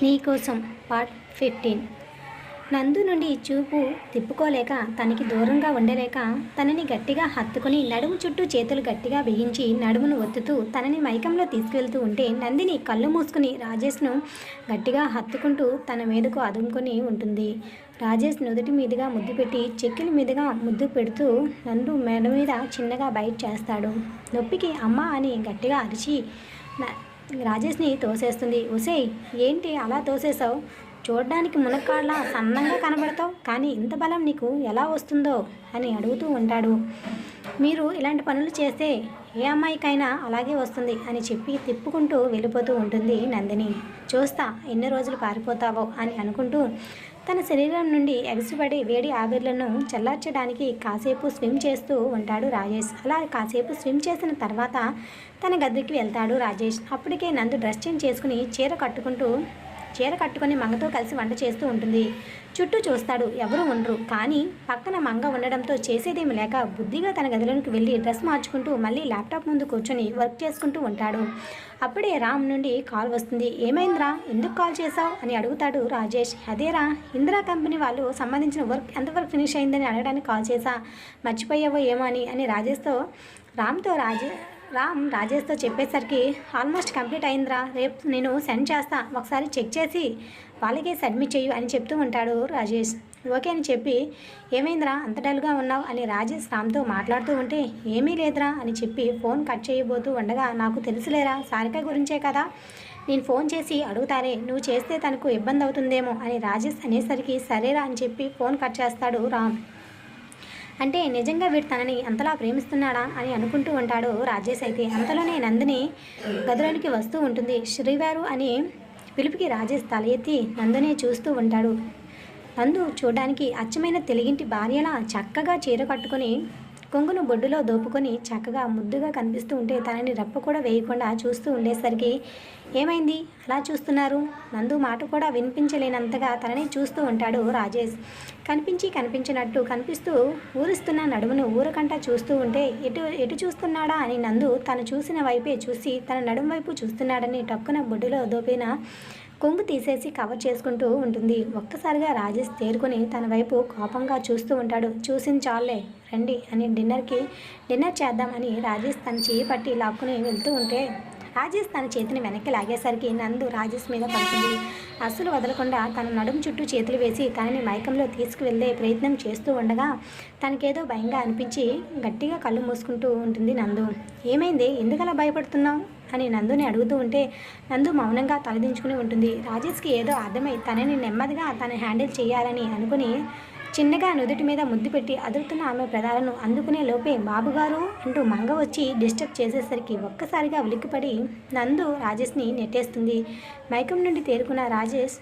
నీకోసం పార్ట్ 15. నందు నుండి చూపు తిప్పుకోలేక తనకి దూరంగా ఉండలేక తనని గట్టిగా హత్తుకుని నడుము చుట్టూ చేతులు గట్టిగా బిగించి నడుమును ఒత్తుతూ తనని మైకంలో తీసుకువెళ్తూ ఉంటే నందిని కళ్ళు మూసుకుని రాజేష్ను గట్టిగా హత్తుకుంటూ తన మీదకు అదుముకొని ఉంటుంది. రాజేష్ నుదుటి మీదుగా ముద్దు పెట్టి చెక్కిల మీదుగా ముద్దు పెడుతూ నందు మెడ మీద చిన్నగా బైట్ చేస్తాడు. నొప్పికి అమ్మ అని గట్టిగా అరిచి రాజేష్ని తోసేస్తుంది. ఒసేయ్, ఏంటి అలా తోసేసావు? చూడడానికి మునక్కాడలా సన్నంగా కనబడతావు, కానీ ఇంత బలం నీకు ఎలా వస్తుందో అని అడుగుతూ ఉంటాడు. మీరు ఇలాంటి పనులు చేస్తే ఏ అమ్మాయికైనా అలాగే వస్తుంది అని చెప్పి తిప్పుకుంటూ వెళ్ళిపోతూ ఉంటుంది నందిని. చూస్తా ఎన్ని రోజులు పారిపోతావో అని అనుకుంటూ తన శరీరం నుండి ఎగసిపడి వేడి ఆవిర్లను చల్లార్చడానికి కాసేపు స్విమ్ చేస్తూ ఉంటాడు రాజేష్. అలా కాసేపు స్విమ్ చేసిన తర్వాత తన గదికి వెళ్తాడు రాజేష్. అప్పటికే నందు డ్రెస్ చేంజ్ చేసుకుని చీర కట్టుకొని మంగతో కలిసి వంట చేస్తూ ఉంటుంది. చుట్టూ చూస్తాడు, ఎవరు ఉండరు. కానీ పక్కన మంగ ఉండడంతో చేసేదేమి లేక బుద్ధిగా తన గదిలోకి వెళ్ళి డ్రెస్ మార్చుకుంటూ మళ్ళీ ల్యాప్టాప్ ముందు కూర్చొని వర్క్ చేసుకుంటూ ఉంటాడు. అప్పుడే రామ్ నుండి కాల్ వస్తుంది. ఏమైందిరా, ఎందుకు కాల్ చేశావు అని అడుగుతాడు రాజేష్. అదేరా, ఇందిరా కంపెనీ వాళ్ళు సంబంధించిన వర్క్ ఎంతవరకు ఫినిష్ అయిందని అడగడానికి కాల్ చేశా, మర్చిపోయావో ఏమో అని రామ్ రాజేష్తో చెప్పేసరికి ఆల్మోస్ట్ కంప్లీట్ అయిందిరా, రేపు నేను సెండ్ చేస్తా, ఒకసారి చెక్ చేసి వాళ్ళకే సబ్మిట్ చేయు అని చెప్తూ ఉంటాడు రాజేష్. ఓకే అని చెప్పి ఏమైందిరా అంత డల్గా ఉన్నావు అని రాజేష్ రామ్తో మాట్లాడుతూ ఉంటే ఏమీ లేదురా అని చెప్పి ఫోన్ కట్ చేయబోతూ ఉండగా నాకు తెలుసులేరా, సారిక గురించే కదా, నేను ఫోన్ చేసి అడుగుతారే, నువ్వు చేస్తే తనకు ఇబ్బంది అవుతుందేమో అని రాజేష్ అనేసరికి సరేరా అని చెప్పి ఫోన్ కట్ చేస్తాడు రామ్. అంటే నిజంగా వీడు తనని అంతలా ప్రేమిస్తున్నాడా అని అనుకుంటూ ఉంటాడు రాజేష్. అయితే అంతలోనే నందిని గదిలోనికి వస్తూ ఉంటుంది. శ్రీవారు అని పిలుపుకి రాజేష్ తల ఎత్తి నందునే చూస్తూ ఉంటాడు. నందు చూడడానికి అచ్చమైన తెలుగింటి భార్యలా చక్కగా చీర కట్టుకొని కొంగును బొడ్డులో దోపుకొని చక్కగా ముద్దుగా కనిపిస్తూ ఉంటే తనని రెప్ప కూడా వేయకుండా చూస్తూ ఉండేసరికి ఏమైంది అలా చూస్తున్నారు? నందు మాట కూడా వినిపించలేనంతగా తనని చూస్తూ ఉంటాడు రాజేష్. కనిపించినట్టు కనిపిస్తూ ఊరుస్తున్న నడుమును ఊరకంటా చూస్తూ ఉంటే ఎటు చూస్తున్నాడా అని నందు తను చూసిన వైపే చూసి తన నడుము వైపు చూస్తున్నాడని టక్కున బొడ్డులో దోపిన కొంగు తీసేసి కవర్ చేసుకుంటూ ఉంటుంది. ఒక్కసారిగా రాజేష్ తేరుకొని తన వైపు కోపంగా చూస్తూ ఉంటాడు. చూసింది చాలే, రండి అని డిన్నర్ చేద్దామని రాజేష్ తన చేయి పట్టి లాక్కుని వెళ్తూ ఉంటే రాజేష్ తన చేతిని వెనక్కి లాగేసరికి నందు రాజేష్ మీద పడుతుంది. అస్సలు వదలకుండా తన నడుము చుట్టూ చేతులు వేసి తనని మైకంలో తీసుకువెళ్ళే ప్రయత్నం చేస్తూ ఉండగా తనకేదో భయంగా అనిపించి గట్టిగా కళ్ళు మూసుకుంటూ ఉంటుంది నందు. ఏమైంది, ఎందుకలా భయపడుతున్నావు అని నందుని అడుగుతూ ఉంటే నందు మౌనంగా తలదించుకుని ఉంటుంది. రాజేష్కి ఏదో అర్థమై తనని నెమ్మదిగా తను హ్యాండిల్ చేయాలని అనుకుని చిన్నగా నుదుటి మీద ముద్దు పెట్టి అదురుతున్న ఆమె ప్రదాలను అందుకునే లోపే బాబుగారు అంటూ మంగ వచ్చి డిస్టర్బ్ చేసేసరికి ఒక్కసారిగా ఉలిక్కిపడి నందు రాజేష్ని నెట్టేస్తుంది. మైకం నుండి తేరుకున్న రాజేష్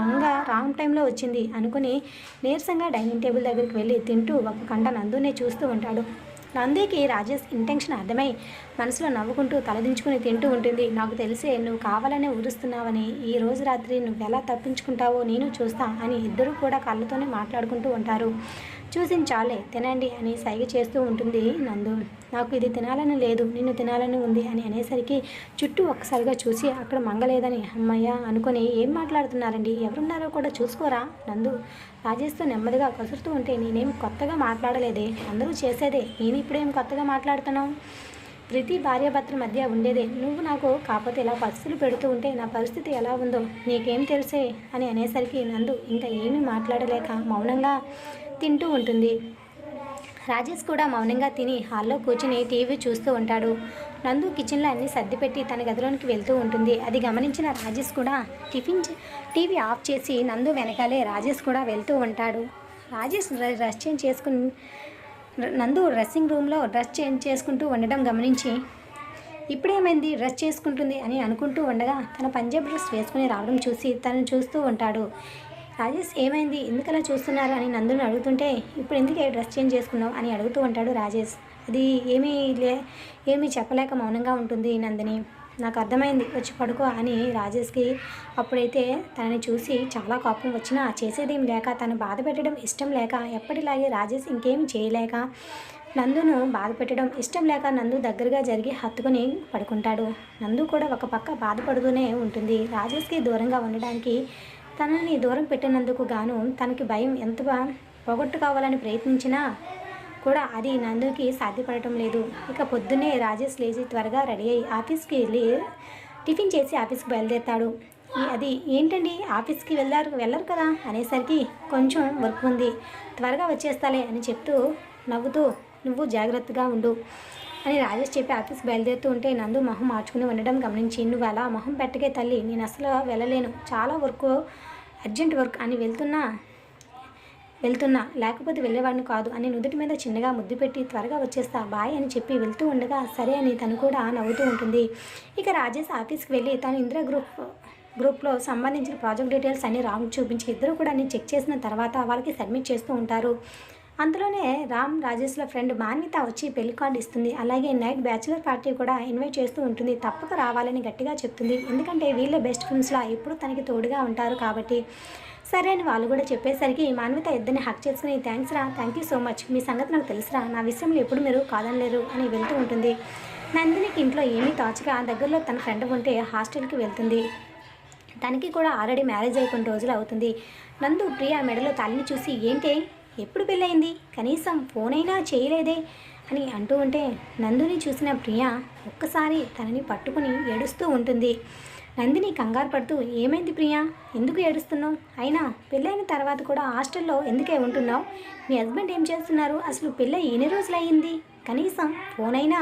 మంగ రాంగ్ టైంలో వచ్చింది అనుకుని నీరసంగా డైనింగ్ టేబుల్ దగ్గరికి వెళ్ళి తింటూ ఒక కంట నందునే చూస్తూ ఉంటాడు. నందికి రాజేష్ ఇంటెన్షన్ అర్థమై మనసులో నవ్వుకుంటూ తలదించుకుని తింటూ ఉంటుంది. నాకు తెలిసే నువ్వు కావాలనే ఊరుస్తున్నావని, ఈ రోజు రాత్రి నువ్వు ఎలా తప్పించుకుంటావో నేను చూస్తా అని ఇద్దరు కూడా కళ్ళతోనే మాట్లాడుకుంటూ ఉంటారు. చూసిన చాలే, తినండి అని సైగ చేస్తూ ఉంటుంది నందు. నాకు ఇది తినాలని లేదు, నిన్ను తినాలని ఉంది అని అనేసరికి చుట్టూ ఒక్కసారిగా చూసి అక్కడ మంగలేదని అమ్మయ్య అనుకొని ఏం మాట్లాడుతున్నారండి, ఎవరున్నారో కూడా చూసుకోరా నందు రాజేష్తో నెమ్మదిగా కసురుతూ ఉంటే నేనేం కొత్తగా మాట్లాడలేదే, అందరూ చేసేదే, నేను ఇప్పుడేం కొత్తగా మాట్లాడుతున్నావు, ప్రతి భార్యాభర్తల మధ్య ఉండేదే, నువ్వు నాకు కాకపోతే ఇలా పరిస్థితులు పెడుతూ ఉంటే నా పరిస్థితి ఎలా ఉందో నీకేం తెలిసే అని అనేసరికి నందు ఇంకా ఏమీ మాట్లాడలేక మౌనంగా తింటూ ఉంటుంది. రాజేష్ కూడా మౌనంగా తిని హాల్లో కూర్చుని టీవీ చూస్తూ ఉంటాడు. నందు కిచెన్లో అన్నీ సర్దిపెట్టి తన గదిలోనికి వెళ్తూ ఉంటుంది. అది గమనించిన రాజేష్ కూడా టీవీ ఆఫ్ చేసి నందు వెనకాలే రాజేష్ కూడా వెళ్తూ ఉంటాడు. రాజేష్ డ్రెస్ చేంజ్ చేసుకుని నందు డ్రెస్సింగ్ రూమ్లో డ్రెస్ చేంజ్ చేసుకుంటూ ఉండడం గమనించి ఇప్పుడేమైంది డ్రెస్ చేసుకుంటుంది అని అనుకుంటూ ఉండగా తన పంజాబ్ డ్రెస్ వేసుకుని రావడం చూసి తనను చూస్తూ ఉంటాడు. రాజేష్ ఏమైంది, ఎందుకలా చూస్తున్నారు అని నందుని అడుగుతుంటే ఇప్పుడు ఎందుకు డ్రెస్ చేంజ్ చేసుకున్నావు అని అడుగుతూ ఉంటాడు రాజేష్. అది ఏమీ చెప్పలేక మౌనంగా ఉంటుంది నందిని. నాకు అర్థమైంది, వచ్చి పడుకో అని రాజేష్కి అప్పుడైతే తనని చూసి చాలా కోపం వచ్చినా చేసేదేం లేక తను బాధ పెట్టడం ఇష్టం లేక ఎప్పటిలాగే రాజేష్ ఇంకేం చేయలేక నందును బాధ పెట్టడం ఇష్టం లేక నందు దగ్గరగా జరిగి హత్తుకుని పడుకుంటాడు. నందు కూడా ఒక పక్క బాధపడుతూనే ఉంటుంది. రాజేష్కి దూరంగా ఉండడానికి తనని దూరం పెట్టినందుకు గాను తనకి భయం ఎంత పోగొట్టుకోవాలని ప్రయత్నించినా కూడా అది నందుకి సాధ్యపడటం లేదు. ఇక పొద్దున్నే రాజేష్ లేచి త్వరగా రెడీ అయ్యి ఆఫీస్కి వెళ్ళి టిఫిన్ చేసి ఆఫీస్కి బయలుదేరుతాడు. అది ఏంటండి ఆఫీస్కి వెళ్ళరు కదా అనేసరికి కొంచెం వర్క్ ఉంది, త్వరగా వచ్చేస్తాలే అని చెప్తూ నవ్వుతూ నువ్వు జాగ్రత్తగా ఉండు అని రాజేష్ చెప్పి ఆఫీస్ బయలుదేరుతూ ఉంటే నందు మొహం మార్చుకుని ఉండడం గమనించి నువ్వు అలా మొహం పెట్టకే తల్లి, నేను అసలు వెళ్ళలేను, చాలా వర్క్ అర్జెంట్ వర్క్ అని వెళ్తున్నా లేకపోతే వెళ్ళేవాడిని కాదు అని నుదుటి మీద చిన్నగా ముద్దు పెట్టి త్వరగా వచ్చేస్తా బాయ్ అని చెప్పి వెళ్తూ ఉండగా సరే అని తను కూడా నవ్వుతూ ఉంటుంది. ఇక రాజేష్ ఆఫీస్కి వెళ్ళి తను ఇందిరా గ్రూప్లో సంబంధించిన ప్రాజెక్ట్ డీటెయిల్స్ అన్ని రామ్ చూపించి ఇద్దరు కూడా అన్ని చెక్ చేసిన తర్వాత వాళ్ళకి సబ్మిట్ చేస్తూ ఉంటారు. అంతలోనే రామ్ రాజేష్ల ఫ్రెండ్ మాన్విత వచ్చి పెళ్లి కార్డు ఇస్తుంది. అలాగే నైట్ బ్యాచులర్ పార్టీ కూడా ఇన్వైట్ చేస్తూ ఉంటుంది. తప్పక రావాలని గట్టిగా చెప్తుంది. ఎందుకంటే వీళ్ళే బెస్ట్ ఫ్రెండ్స్లా ఎప్పుడు తనకి తోడుగా ఉంటారు కాబట్టి. సరే అని వాళ్ళు కూడా చెప్పేసరికి మాన్విత ఇద్దరిని హక్ చేసుకుని థ్యాంక్స్ రా, థ్యాంక్ యూ సో మచ్, మీ సంగతి నాకు తెలుసురా, నా విషయంలో ఎప్పుడు మీరు కాదనలేరు అని వెళ్తూ ఉంటుంది. నందినికి ఇంట్లో ఏమీ తోచగా దగ్గరలో తన ఫ్రెండ్ ఉంటే హాస్టల్కి వెళ్తుంది. తనకి కూడా ఆల్రెడీ మ్యారేజ్ అయి కొన్ని రోజులు అవుతుంది. నందు ప్రియా మెడలో తాళిని చూసి ఏంటి ఎప్పుడు పెళ్ళయింది, కనీసం ఫోన్ అయినా చేయలేదే అని అంటూ ఉంటే నందుని చూసిన ప్రియా ఒక్కసారి తనని పట్టుకుని ఏడుస్తూ ఉంటుంది. నందిని కంగారు పడుతూ ఏమైంది ప్రియా, ఎందుకు ఏడుస్తున్నావు, అయినా పెళ్ళైన తర్వాత కూడా హాస్టల్లో ఎందుకే ఉంటున్నావు, మీ హస్బెండ్ ఏం చేస్తున్నారు, అసలు పెళ్ళై ఎన్ని రోజులు అయ్యింది, కనీసం ఫోన్ అయినా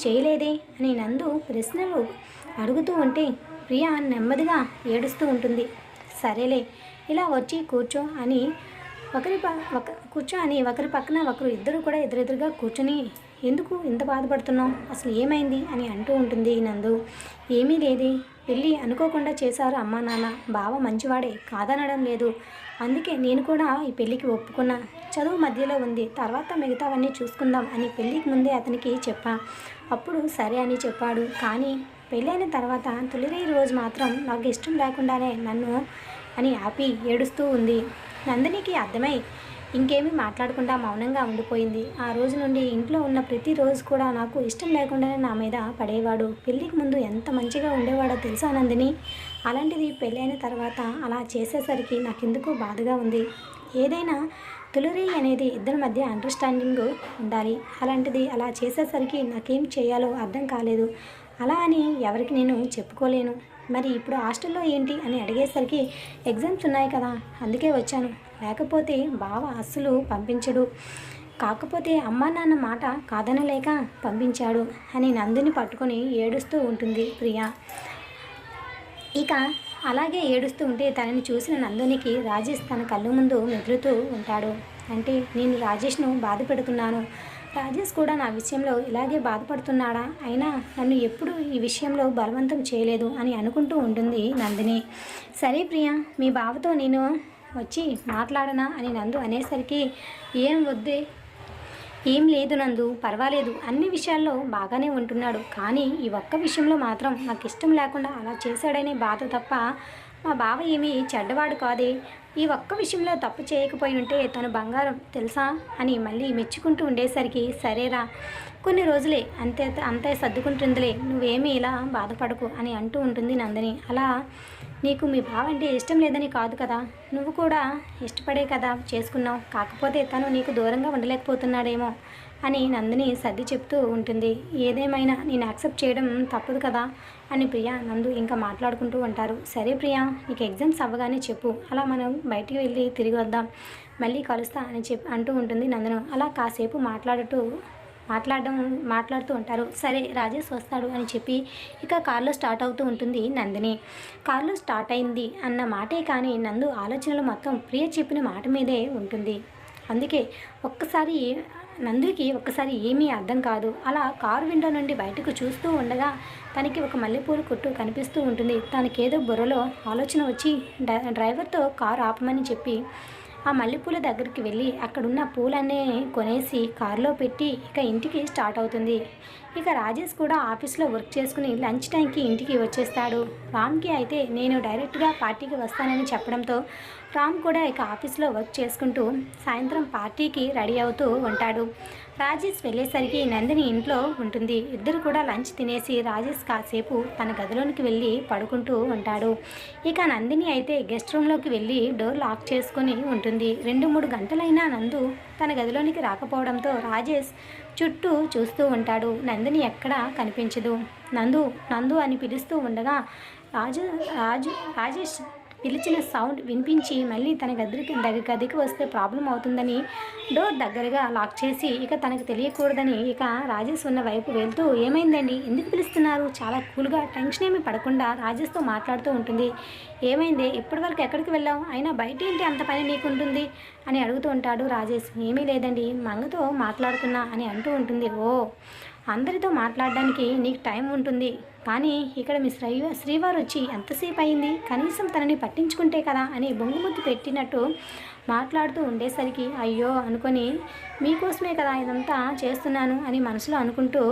చేయలేదే అని నందు ప్రశ్నలు అడుగుతూ ఉంటే ప్రియా నెమ్మదిగా ఏడుస్తూ ఉంటుంది. సరేలే ఇలా వచ్చి కూర్చో అని ఒకరి పక్కన ఒకరు ఇద్దరు కూడా ఎదురెదురుగా కూర్చొని ఎందుకు ఇంత బాధపడుతున్నావు, అసలు ఏమైంది అని అంటూ ఉంటుంది నందు. ఏమీ లేదే, పెళ్ళి అనుకోకుండా చేశారు అమ్మా నాన్న, బావ మంచివాడే కాదనడం లేదు, అందుకే నేను కూడా ఈ పెళ్ళికి ఒప్పుకున్నా, చదువు మధ్యలో ఉంది, తర్వాత మిగతావన్నీ చూసుకుందాం అని పెళ్ళికి ముందే అతనికి చెప్పా, అప్పుడు సరే అని చెప్పాడు. కానీ పెళ్ళైన తర్వాత తొలి రోజు మాత్రం నాకు ఇష్టం లేకుండానే నన్ను అని ఆపి ఏడుస్తూ ఉంది. నందినికి అర్థమై ఇంకేమీ మాట్లాడకుండా మౌనంగా ఉండిపోయింది. ఆ రోజు నుండి ఇంట్లో ఉన్న ప్రతిరోజు కూడా నాకు ఇష్టం లేకుండానే నా మీద పడేవాడు, పెళ్ళికి ముందు ఎంత మంచిగా ఉండేవాడో తెలుసా నందిని, అలాంటిది పెళ్ళైన తర్వాత అలా చేసేసరికి నాకెందుకో బాధగా ఉంది. ఏదైనా తొలి అనేది ఇద్దరి మధ్య అండర్స్టాండింగ్ ఉండాలి, అలాంటిది అలా చేసేసరికి నాకేం చేయాలో అర్థం కాలేదు, అలా అని ఎవరికి నేను చెప్పుకోలేను, మరి ఇప్పుడు హాస్టల్లో ఏంటి అని అడిగేసరికి ఎగ్జామ్స్ ఉన్నాయి కదా అందుకే వచ్చాను, లేకపోతే బావ అస్సలు పంపించడు, కాకపోతే అమ్మా నాన్న మాట కాదనలేక పంపించాడు అని నందిని పట్టుకొని ఏడుస్తూ ఉంటుంది ప్రియా. ఇక అలాగే ఏడుస్తూ ఉంటే తనని చూసిన నందునికి రాజేష్ తన కళ్ళు ముందు మెదులుతూ ఉంటాడు. అంటే నేను రాజేష్ను బాధ పెడుతున్నాను, రాజేష్ కూడా నా విషయంలో ఇలాగే బాధపడుతున్నాడా, అయినా నన్ను ఎప్పుడు ఈ విషయంలో బలవంతం చేయలేదు అని అనుకుంటూ ఉంటుంది నందిని. సరే ప్రియా, మీ బావతో నేను వచ్చి మాట్లాడనా అని నందు అనేసరికి ఏం వద్దే, ఏం లేదు నందు, పర్వాలేదు, అన్ని విషయాల్లో బాగానే ఉంటున్నాడు, కానీ ఈ ఒక్క విషయంలో మాత్రం నాకు ఇష్టం లేకుండా అలా చేశాడనే బాధ తప్ప మా బావ ఏమీ చెడ్డవాడు కాదే, ఈ ఒక్క విషయంలో తప్పు చేయకపోయి ఉంటే తను బంగారం తెలుసా అని మళ్ళీ మెచ్చుకుంటూ ఉండేసరికి సరేరా కొన్ని రోజులే అంతే సర్దుకుంటుందిలే, నువ్వేమీ ఇలా బాధపడకు అని అంటూ ఉంటుంది నందిని. అలా నీకు మీ బావ అంటే ఇష్టం లేదని కాదు కదా, నువ్వు కూడా ఇష్టపడే కదా చేసుకున్నావు, కాకపోతే తను నీకు దూరంగా ఉండలేకపోతున్నాడేమో అని నందిని సర్ది చెప్తూ ఉంటుంది. ఏదేమైనా నేను యాక్సెప్ట్ చేయడం తప్పదు కదా అని ప్రియా నందు ఇంకా మాట్లాడుకుంటూ ఉంటారు. సరే ప్రియా, నీకు ఎగ్జామ్స్ అవ్వగానే చెప్పు, అలా మనం బయటికి వెళ్ళి తిరిగి వద్దాం, మళ్ళీ కలుస్తా అని అంటూ ఉంటుంది నందను. అలా కాసేపు మాట్లాడుతూ ఉంటారు. సరే రాజేష్ వస్తాడు అని చెప్పి ఇక కారులో స్టార్ట్ అవుతూ ఉంటుంది నందిని. కారులో స్టార్ట్ అయింది అన్న మాటే కానీ నందు ఆలోచనలు మొత్తం ప్రియ చెప్పిన మాట మీదే ఉంటుంది. అందుకే నందుకి ఒక్కసారి ఏమీ అర్థం కాదు. అలా కారు విండో నుండి బయటకు చూస్తూ ఉండగా తనకి ఒక మల్లెపూల కొట్టు కనిపిస్తూ ఉంటుంది. తనకేదో బుర్రలో ఆలోచన వచ్చి డ్రైవర్తో కారు ఆపమని చెప్పి ఆ మల్లెపూల దగ్గరికి వెళ్ళి అక్కడున్న పూలన్నీ కొనేసి కారులో పెట్టి ఇక ఇంటికి స్టార్ట్ అవుతుంది. ఇక రాజేష్ కూడా ఆఫీస్లో వర్క్ చేసుకుని లంచ్ టైంకి ఇంటికి వచ్చేస్తాడు. రామ్కి అయితే నేను డైరెక్ట్గా పార్టీకి వస్తానని చెప్పడంతో రామ్ కూడా ఇక ఆఫీస్లో వర్క్ చేసుకుంటూ సాయంత్రం పార్టీకి రెడీ అవుతూ ఉంటాడు. రాజేష్ వెళ్ళేసరికి నందిని ఇంట్లో ఉంటుంది. ఇద్దరు కూడా లంచ్ తినేసి రాజేష్ కాసేపు తన గదిలోనికి వెళ్ళి పడుకుంటూ ఉంటాడు. ఇక నందిని అయితే గెస్ట్ రూమ్లోకి వెళ్ళి డోర్ లాక్ చేసుకొని ఉంటుంది. 2-3 గంటలైనా నందు తన గదిలోనికి రాకపోవడంతో రాజేష్ చుట్టూ చూస్తూ ఉంటాడు. నందిని ఎక్కడా కనిపించదు. నందు నందు అని పిలుస్తూ ఉండగా రాజేష్ పిలిచిన సౌండ్ వినిపించి మళ్ళీ తన గదికి వస్తే ప్రాబ్లం అవుతుందని డోర్ దగ్గరగా లాక్ చేసి ఇక తనకు తెలియకూడదని ఇక రాజేష్ ఉన్న వైపు వెళ్తూ ఏమైందండి, ఎందుకు పిలుస్తున్నారు? చాలా కూల్గా టెన్షన్ ఏమి పడకుండా రాజేష్తో మాట్లాడుతూ ఉంటుంది. ఏమైంది, ఇప్పటివరకు ఎక్కడికి వెళ్ళావు? అయినా బయట ఏంటి అంత పని నీకుంటుంది అని అడుగుతూ ఉంటాడు రాజేష్. ఏమీ లేదండి, మంగతో మాట్లాడుతున్నా అని అంటూ ఉంటుంది. ఓ, అందరితో మాట్లాడడానికి నీకు టైం ఉంటుంది, కానీ ఇక్కడ మీ శ్రీవారు వచ్చి ఎంతసేపు అయింది, కనీసం తనని పట్టించుకుంటే కదా అని బొంగుముద్దు పెట్టినట్టు మాట్లాడుతూ ఉండేసరికి అయ్యో అనుకొని మీకోసమే కదా ఇదంతా చేస్తున్నాను అని మనసులో అనుకుంటూ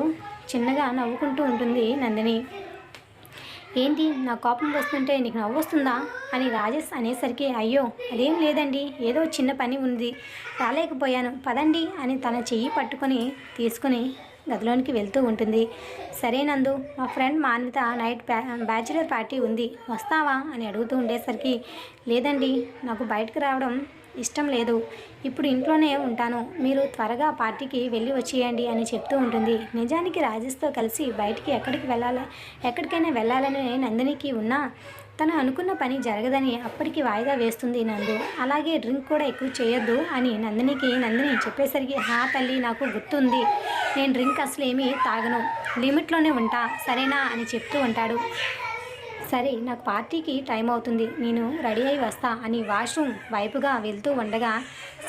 చిన్నగా నవ్వుకుంటూ ఉంటుంది నందిని. ఏంటి, నా కోపం వస్తుంటే నీకు నవ్వు వస్తుందా అని రాజేష్ అనేసరికి అయ్యో అదేం లేదండి, ఏదో చిన్న పని ఉంది రాలేకపోయాను, పదండి అని తన చెయ్యి పట్టుకొని తీసుకుని గదిలోనికి వెళ్తూ ఉంటుంది. సరే నందు, మా friend Manvitha night bachelor party ఉంది, వస్తావా అని అడుగుతూ ఉండేసరికి లేదండి, నాకు బయటకు రావడం ఇష్టం లేదు, ఇప్పుడు ఇంట్లోనే ఉంటాను, మీరు త్వరగా పార్టీకి వెళ్ళి వచ్చేయండి అని చెప్తూ ఉంటుంది. నిజానికి రాజేష్తో కలిసి బయటికి ఎక్కడికైనా వెళ్ళాలని నందినికి ఉన్నా తను అనుకున్న పని జరగదని అప్పటికి వాయిదా వేస్తుంది నందు. అలాగే డ్రింక్ కూడా ఎక్కువ చేయొద్దు అని నందిని చెప్పేసరికి హా తల్లి, నాకు గుర్తుంది, నేను డ్రింక్ అసలు ఏమీ తాగను, లిమిట్లోనే ఉంటా, సరేనా అని చెప్తూ ఉంటాడు. సరే, నాకు పార్టీకి టైం అవుతుంది, నేను రెడీ అయి వస్తా అని వాష్రూమ్ వైపుగా వెళ్తూ ఉండగా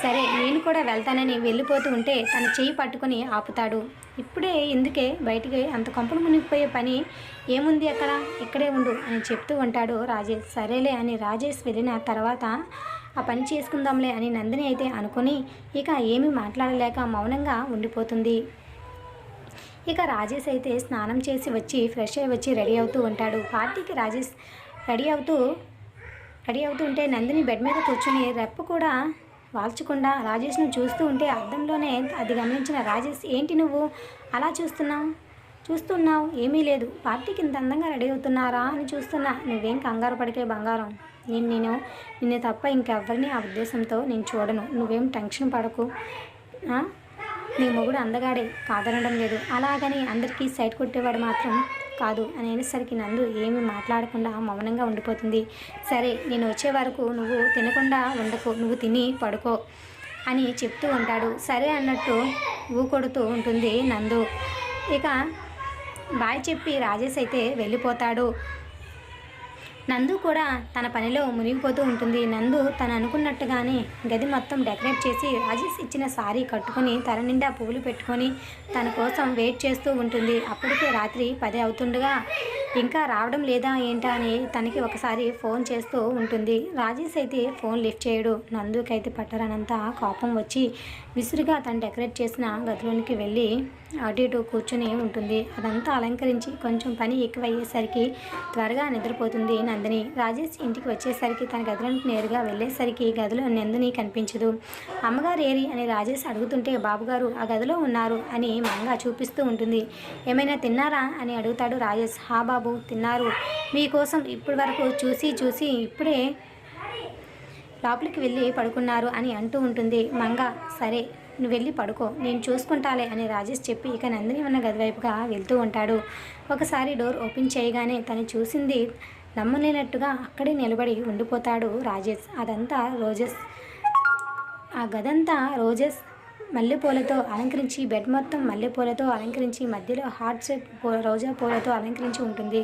సరే నేను కూడా వెళ్తానని వెళ్ళిపోతూ ఉంటే తన చెయ్యి పట్టుకొని ఆపుతాడు. ఇప్పుడే ఎందుకే బయటికి, అంత కొంపలు మునిగిపోయే పని ఏముంది అక్కడ, ఇక్కడే ఉండు అని చెప్తూ ఉంటాడు రాజేష్. సరేలే అని రాజేష్ వెళ్ళిన తర్వాత ఆ పని చేసుకుందాంలే అని నందిని అయితే అనుకుని ఇక ఏమీ మాట్లాడలేక మౌనంగా ఉండిపోతుంది. ఇక రాజేష్ అయితే స్నానం చేసి వచ్చి ఫ్రెష్ అయ్యి వచ్చి రెడీ అవుతూ ఉంటాడు. పార్టీకి రాజేష్ రెడీ అవుతూ ఉంటే నందిని బెడ్ మీద కూర్చుని రెప్ప కూడా వాల్చకుండా రాజేష్ను చూస్తూ ఉంటే అద్దంలోనే అది గమనించిన రాజేష్, ఏంటి నువ్వు అలా చూస్తున్నావు? ఏమీ లేదు, పార్టీకి ఇంత అందంగా రెడీ అవుతున్నారా అని చూస్తున్నా, నువ్వేం కంగారు పడికే బంగారం, నిన్ను తప్ప ఇంకెవ్వరిని ఆ ఉద్దేశంతో నేను చూడను, నువ్వేం టెన్షన్ పడకు, నీ మొగుడు అందగాడే, కాదనడం లేదు, అలాగని అందరికీ సైట్ కొట్టేవాడు మాత్రం కాదు అని అనేసరికి నందు ఏమీ మాట్లాడకుండా మౌనంగా ఉండిపోతుంది. సరే, నేను వచ్చే వరకు నువ్వు తినకుండా ఉండకు, నువ్వు తిని పడుకో అని చెప్తూ ఉంటాడు. సరే అన్నట్టు ఊకొడుతూ ఉంటుంది నందు. ఇక బాయ్ చెప్పి రాజేష్ అయితే వెళ్ళిపోతాడు. నందు కూడా తన పనిలో మునిగిపోతూ ఉంటుంది. నందు తను అనుకున్నట్టుగానే గది మొత్తం డెకరేట్ చేసి రాజేష్ ఇచ్చిన సారీ కట్టుకొని తల నిండా పువ్వులు పెట్టుకొని తన కోసం వెయిట్ చేస్తూ ఉంటుంది. అప్పటికే రాత్రి 10 అవుతుండగా ఇంకా రావడం లేదా ఏంటా అని తనకి ఒకసారి ఫోన్ చేస్తూ ఉంటుంది. రాజేష్ అయితే ఫోన్ లిఫ్ట్ చేయడు. నందుకైతే పట్టరానంత కోపం వచ్చి విసురుగా తను డెకరేట్ చేసిన గదిలోనికి వెళ్ళి అటు ఇటు కూర్చుని ఉంటుంది. అదంతా అలంకరించి కొంచెం పని ఎక్కువయ్యేసరికి త్వరగా నిద్రపోతుంది నందిని. రాజేష్ ఇంటికి వచ్చేసరికి తన గదిలోనికి నేరుగా వెళ్ళేసరికి గదిలో నందిని కనిపించదు. అమ్మగారు ఏరి అని రాజేష్ అడుగుతుంటే బాబుగారు ఆ గదిలో ఉన్నారు అని మంగా చూపిస్తూ ఉంటుంది. ఏమైనా తిన్నారా అని అడుగుతాడు రాజేష్. హా బాబు, తిన్నారు, మీకోసం ఇప్పటి వరకు చూసి ఇప్పుడే లోపలికి వెళ్ళి పడుకున్నారు అని అంటూ ఉంటుంది మంగ. సరే, నువ్వు వెళ్ళి పడుకో, నేను చూసుకుంటాలే అని రాజేష్ చెప్పి ఇక నందిని ఉన్న గది వైపుగా వెళ్తూ ఉంటాడు. ఒకసారి డోర్ ఓపెన్ చేయగానే తను చూసింది నమ్మలేనట్టుగా అక్కడే నిలబడి ఉండిపోతాడు రాజేష్. ఆ గదంతా రోజెస్ మల్లెపూలతో అలంకరించి, బెడ్ మొత్తం మల్లెపూలతో అలంకరించి, మధ్యలో హార్ట్ షేప్ రోజా పూలతో అలంకరించి ఉంటుంది.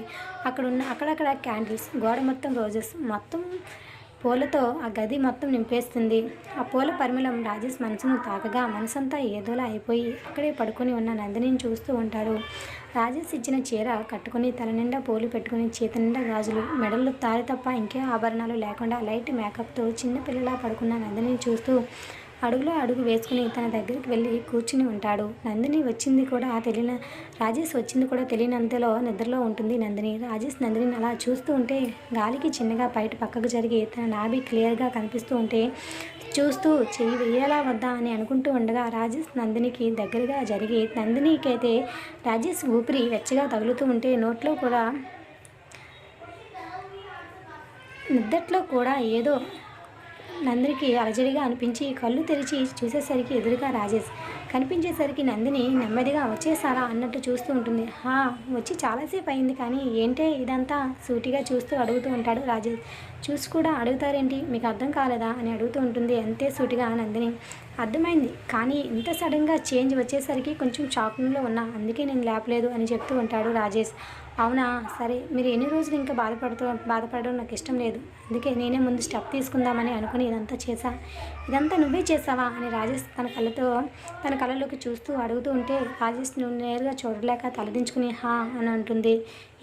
అక్కడక్కడ క్యాండిల్స్, గోడ మొత్తం రోజెస్, మొత్తం పూలతో ఆ గది మొత్తం నింపేస్తుంది. ఆ పూల పరిమళం రాజేష్ మనసును తాకగా మనసంతా ఏదోలా అయిపోయి అక్కడే పడుకొని ఉన్న నందినిని చూస్తూ ఉంటాడు. రాజేష్ ఇచ్చిన చీర కట్టుకుని తల నిండా పూలు పెట్టుకుని చేతి నిండా గాజులు, మెడల్లో తాళి తప్ప ఇంకే ఆభరణాలు లేకుండా లైట్ మేకప్తో చిన్నపిల్లలా పడుకున్న నందినిని చూస్తూ అడుగులో అడుగు వేసుకుని తన దగ్గరికి వెళ్ళి కూర్చుని ఉంటాడు. నందిని వచ్చింది కూడా రాజేష్ వచ్చింది కూడా తెలియనంతలో నిద్రలో ఉంటుంది నందిని. రాజేష్ నందినిని అలా చూస్తూ ఉంటే గాలికి చిన్నగా బయట పక్కకు జరిగి తన నాభి క్లియర్గా కనిపిస్తూ ఉంటే చూస్తూ చెయ్యి వేయాలా వద్దా అని అనుకుంటూ ఉండగా రాజేష్ నందినికి దగ్గరగా జరిగి నందినికైతే రాజేష్ ఊపిరి వెచ్చగా తగులుతూ ఉంటే నిద్దట్లో కూడా ఏదో నందినికి అలజడిగా అనిపించి కళ్ళు తెరిచి చూసేసరికి ఎదురుగా రాజేష్ కనిపించేసరికి నందిని నెమ్మదిగా వచ్చేసారా అన్నట్టు చూస్తూ ఉంటుంది. వచ్చి చాలాసేపు అయింది కానీ ఏంటే ఇదంతా సూటిగా చూస్తూ అడుగుతూ ఉంటాడు రాజేష్. చూసి కూడా అడుగుతారేంటి, మీకు అర్థం కాలేదా అని అడుగుతూ ఉంటుంది అంతే సూటిగా నందిని. అర్థమైంది, కానీ ఇంత సడన్గా చేంజ్ వచ్చేసరికి కొంచెం షాకింగ్లో ఉన్నా, అందుకే నేను లేపలేదు అని చెప్తూ ఉంటాడు రాజేష్. అవునా, సరే, మీరు ఎన్ని రోజులు ఇంకా బాధపడడం నాకు ఇష్టం లేదు, అందుకే నేనే ముందు స్టెప్ తీసుకుందామని అనుకుని ఇదంతా చేశా. ఇదంతా నువ్వే చేసావా అని రాజేష్ తన కళ్ళలోకి చూస్తూ అడుగుతూ ఉంటే రాజేష్ నువ్వు నేరుగా చూడలేక తలదించుకుని అని అంటుంది.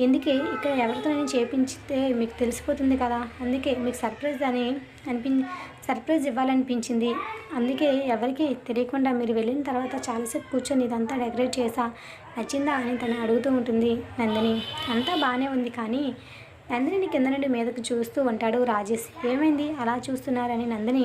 ఎందుకే ఇక్కడ ఎవరితోనైనా చేపించితే మీకు తెలిసిపోతుంది కదా, అందుకే మీకు సర్ప్రైజ్ ఇవ్వాలనిపించింది, అందుకే ఎవరికి తెలియకుండా మీరు వెళ్ళిన తర్వాత చాలాసేపు కూర్చొని ఇదంతా డెకరేట్ చేసా, నచ్చిందా అని తను అడుగుతూ ఉంటుంది నందిని. అంతా బాగానే ఉంది కానీ నందిని కింద నుండి మీదకు చూస్తూ ఉంటాడు రాజేష్. ఏమైంది అలా చూస్తున్నారని నందిని